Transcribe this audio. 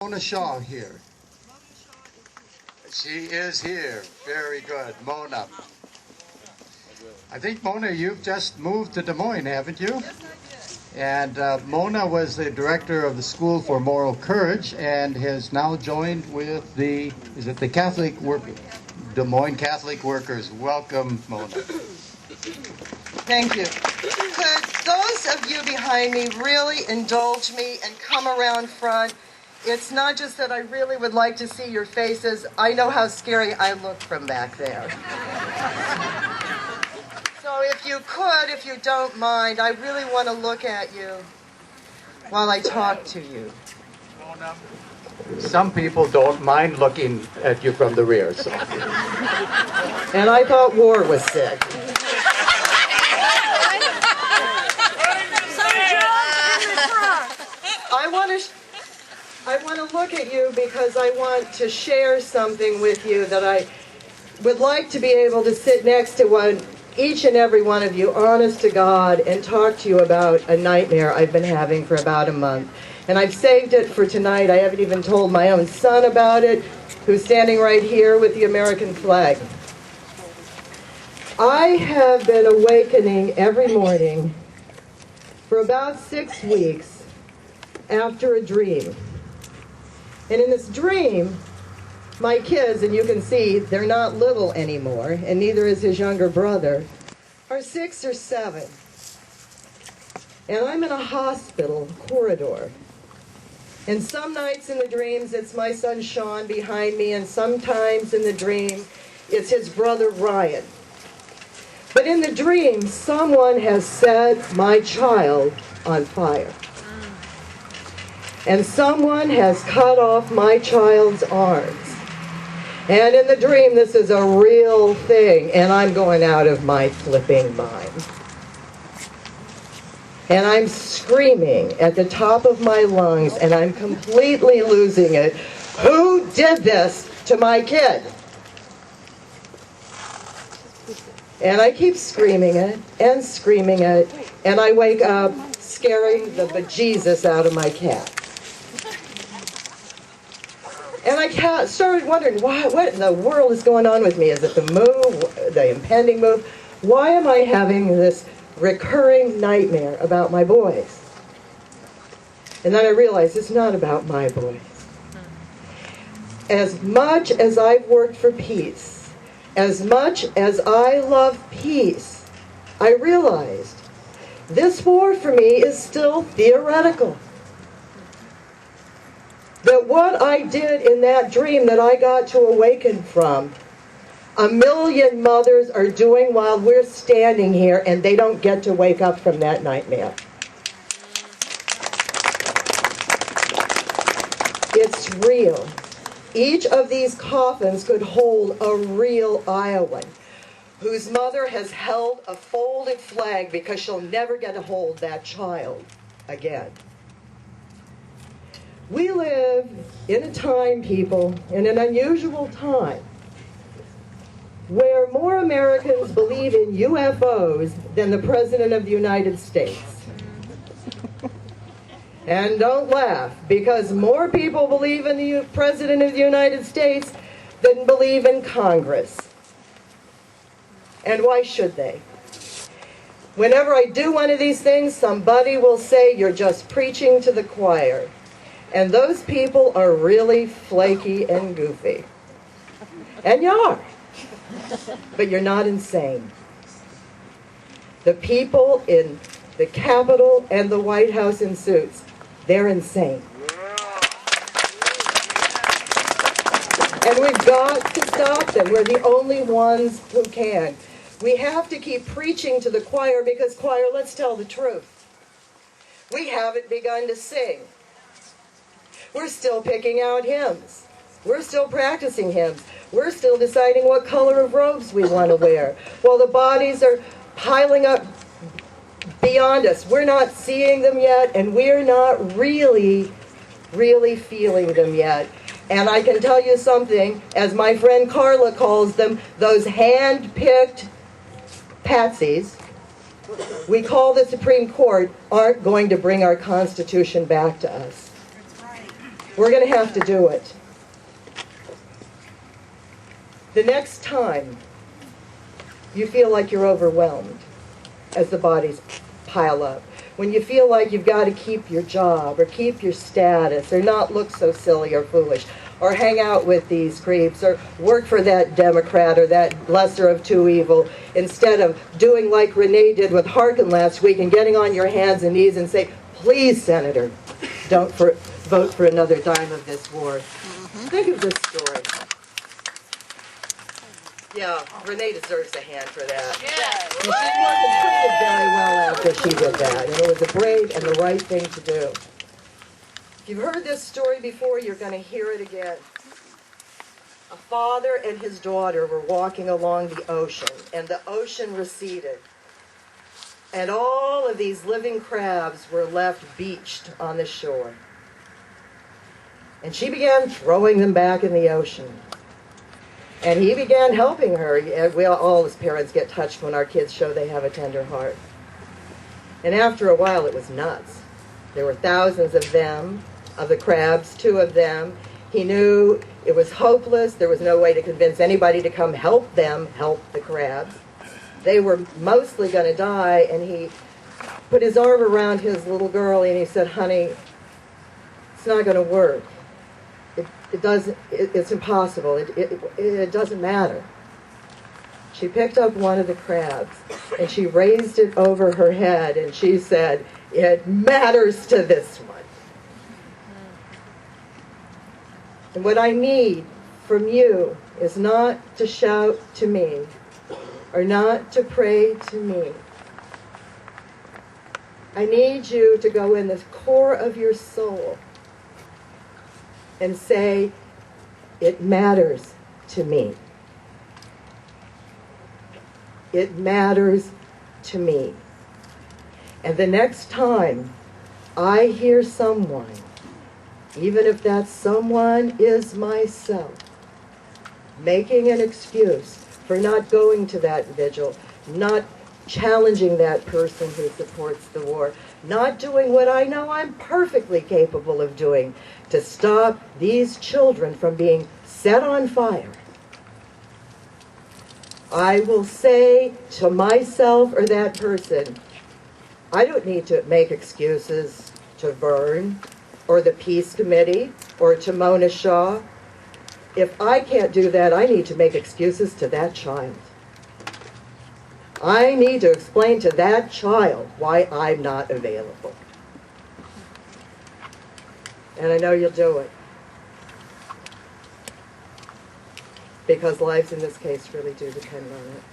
Mona Shaw here. She is here. Very good. Mona. I think, Mona, you've just moved to Des Moines, haven't you? Yes, I did. And Mona was the director of the School for Moral Courage and has now joined with the Catholic Des Moines Catholic Workers. Welcome, Mona. Thank you. Could those of you behind me really indulge me and come around front? It's not just that I really would like to see your faces. I know how scary I look from back there. So if you could, if you don't mind, I really want to look at you while I talk to you. Some people don't mind looking at you from the rear. So. And I thought war was sick. I want to look at you because I want to share something with you that I would like to be able to sit next to each and every one of you, honest to God, and talk to you about a nightmare I've been having for about a month. And I've saved it for tonight. I haven't even told my own son about it, who's standing right here with the American flag. I have been awakening every morning for about 6 weeks after a dream. And in this dream, my kids, and you can see they're not little anymore, and neither is his younger brother, are 6 or 7. And I'm in a hospital corridor. And some nights in the dreams, it's my son Sean behind me, and sometimes in the dream, it's his brother Ryan. But in the dream, someone has set my child on fire. And someone has cut off my child's arms. And in the dream, this is a real thing, and I'm going out of my flipping mind. And I'm screaming at the top of my lungs, and I'm completely losing it. Who did this to my kid? And I keep screaming it, and I wake up scaring the bejesus out of my cat. And I started wondering, what in the world is going on with me? Is it the move, the impending move? Why am I having this recurring nightmare about my boys? And then I realized it's not about my boys. As much as I've worked for peace, as much as I love peace, I realized this war for me is still theoretical. That what I did in that dream that I got to awaken from, 1 million mothers are doing while we're standing here, and they don't get to wake up from that nightmare. It's real. Each of these coffins could hold a real Iowan whose mother has held a folded flag because she'll never get to hold that child again. We live in a time, people, in an unusual time, where more Americans believe in UFOs than the President of the United States. And don't laugh, because more people believe in the President of the United States than believe in Congress. And why should they? Whenever I do one of these things, somebody will say, "You're just preaching to the choir." And those people are really flaky and goofy. And you are. But you're not insane. The people in the Capitol and the White House in suits, they're insane. And we've got to stop them. We're the only ones who can. We have to keep preaching to the choir because, choir, let's tell the truth. We haven't begun to sing. We're still picking out hymns. We're still practicing hymns. We're still deciding what color of robes we want to wear. While the bodies are piling up beyond us. We're not seeing them yet, and we're not really feeling them yet. And I can tell you something, as my friend Carla calls them, those hand-picked patsies we call the Supreme Court aren't going to bring our Constitution back to us. We're going to have to do it. The next time you feel like you're overwhelmed as the bodies pile up, when you feel like you've got to keep your job or keep your status or not look so silly or foolish or hang out with these creeps or work for that Democrat or that lesser of two evil, instead of doing like Renee did with Harkin last week and getting on your hands and knees and say, please, Senator, don't vote for another dime of this war. Think of this story. Yeah, Renee deserves a hand for that. And she wasn't treated very well after she did that, and it was a brave and the right thing to do. If you've heard this story before, you're going to hear it again. A father and his daughter were walking along the ocean, and the ocean receded. And all of these living crabs were left beached on the shore. And she began throwing them back in the ocean. And he began helping her. We all as parents get touched when our kids show they have a tender heart. And after a while, it was nuts. There were thousands of them, of the crabs, 2 of them. He knew it was hopeless. There was no way to convince anybody to come help them help the crabs. They were mostly going to die, and he put his arm around his little girl, and he said, honey, it's not going to work. It's impossible. It doesn't matter. She picked up one of the crabs, and she raised it over her head, and she said, it matters to this one. And what I need from you is not to shout to me or not to pray to me. I need you to go in the core of your soul and say, it matters to me. It matters to me. And the next time I hear someone, even if that someone is myself, making an excuse for not going to that vigil, not challenging that person who supports the war, not doing what I know I'm perfectly capable of doing to stop these children from being set on fire, I will say to myself or that person, I don't need to make excuses to Vern or the Peace Committee or to Mona Shaw. If I can't do that, I need to make excuses to that child. I need to explain to that child why I'm not available. And I know you'll do it. Because lives in this case really do depend on it.